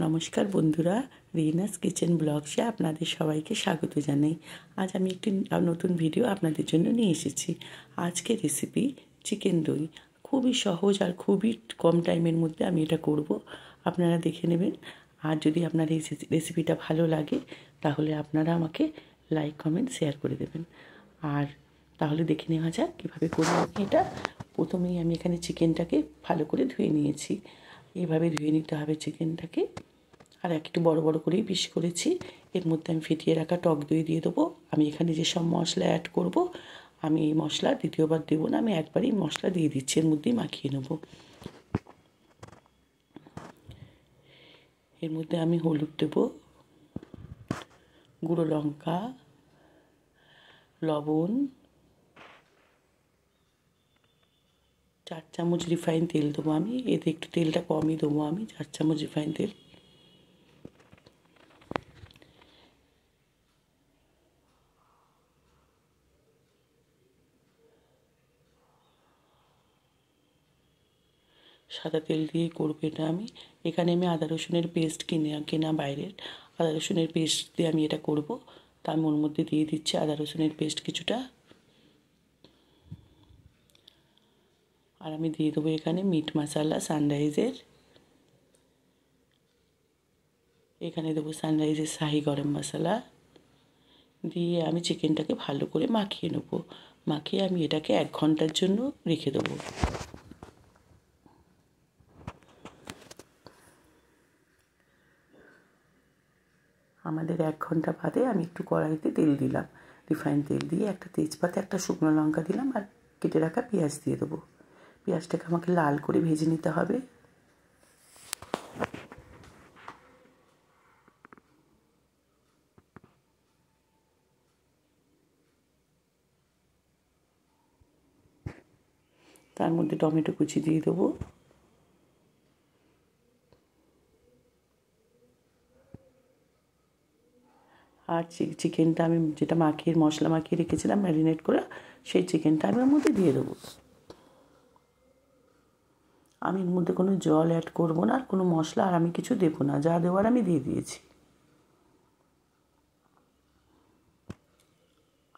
নমস্কার বন্ধুরা, রিনাস কিচেন ব্লগসে আপনাদের সবাইকে স্বাগত জানাই। আজ আমি একটি নতুন ভিডিও আপনাদের জন্য নিয়ে এসেছি। আজকের রেসিপি চিকেন দই। খুবই সহজ আর খুবই কম টাইমের মধ্যে আমি এটা করব, আপনারা দেখে নেবেন। আর যদি আপনার এই রেসিপিটা ভালো লাগে তাহলে আপনারা আমাকে লাইক কমেন্ট শেয়ার করে দেবেন। আর তাহলে দেখে নেওয়া যাক কীভাবে করব আমি এটা। প্রথমেই আমি এখানে চিকেনটাকে ভালো করে ধুয়ে নিয়েছি। এইভাবে ধুয়ে নিতে হবে চিকেনটাকে। আর একটু বড় বড় করেই পিস করেছি। এর মধ্যে আমি ফেটিয়ে রাখা টক দই দিয়ে দেবো। আমি এখানে যেসব মশলা অ্যাড করব, আমি এই মশলা দ্বিতীয়বার দেবো না, আমি একবারই মশলা দিয়ে দিচ্ছি, এর মধ্যেই মাখিয়ে নেব। এর মধ্যে আমি হলুদ দেবো, গুঁড়ো লঙ্কা, লবণ, 4 চামচ রিফাইন তেল দেবো। আমি এতে একটু তেলটা কমই দেবো, আমি 4 চামচ রিফাইন তেল। সাদা তেল দিয়েই করবো এটা আমি। এখানে আমি আদা রসুনের পেস্ট কেনা বাইরের আদা রসুনের পেস্ট দিয়ে আমি এটা করব। তা আমি ওর মধ্যে দিয়ে দিচ্ছি আদা রসুনের পেস্ট কিছুটা। আর আমি দিয়ে দেবো এখানে মিট মশলা সানরাইজের। এখানে দেবো সানরাইজের শাহি গরম মশলা দিয়ে আমি চিকেনটাকে ভালো করে মাখিয়ে নেব। মাখিয়ে আমি এটাকে 1 ঘন্টার জন্য রেখে দেবো। আমাদের 1 ঘন্টা বাদে আমি একটু কড়াইতে তেল দিলাম, রিফাইন তেল দিয়ে একটা তেজপাতা, একটা শুকনো লঙ্কা দিলাম আর কেটে রাখা পেঁয়াজ দিয়ে দেবো। পেঁয়াজটাকে আমাকে লাল করে ভেজে নিতে হবে। তার মধ্যে টমেটো কুচি দিয়ে দেবো। আর চিকেনটা আমি যেটা মশলা মাখিয়ে রেখেছিলাম ম্যারিনেট করে, সেই চিকেনটা আমি ওর মধ্যে দিয়ে দেবো। আমি এর মধ্যে কোনো জল অ্যাড করবো না, আর কোনো মশলা আর আমি কিছু দেবো না, যা দেওয়ার আমি দিয়ে দিয়েছি।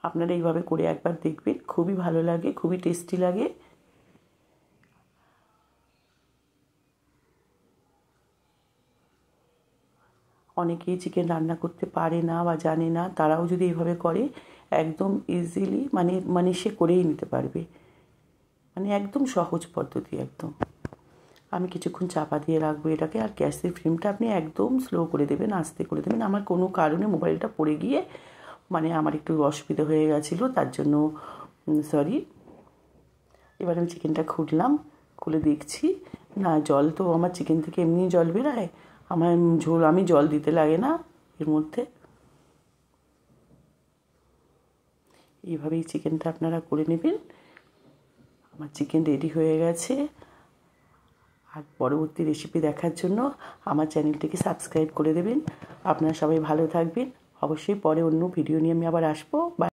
আপনারা এইভাবে করে একবার দেখবেন, খুবই ভালো লাগে, খুবই টেস্টি লাগে। অনেকেই চিকেন রান্না করতে পারে না বা জানে না, তারাও যদি এইভাবে করে একদম ইজিলি মানে সে করেই নিতে পারবে। মানে একদম সহজ পদ্ধতি একদম। আমি কিছুক্ষণ চাপা দিয়ে রাখবো এটাকে। আর গ্যাসের ফ্লেমটা আপনি একদম স্লো করে দেবেন, আস্তে করে দেবেন। আমার কোনো কারণে মোবাইলটা পড়ে গিয়ে আমার একটু অসুবিধা হয়ে গেছিলো, তার জন্য সরি। এবার আমি চিকেনটা খুলে দেখছি, না জল তো আমার চিকেন থেকে এমনি জল বেরোয়, আমি জল দিতে লাগে না এর মধ্যে। এইভাবেই চিকেনটা আপনারা করে নেবেন। আমার চিকেন রেডি হয়ে গেছে। আর পরবর্তী রেসিপি দেখার জন্য আমার চ্যানেলটিকে সাবস্ক্রাইব করে দেবেন। আপনারা সবাই ভালো থাকবেন। অবশ্যই পরে অন্য ভিডিও নিয়ে আমি আবার আসবো।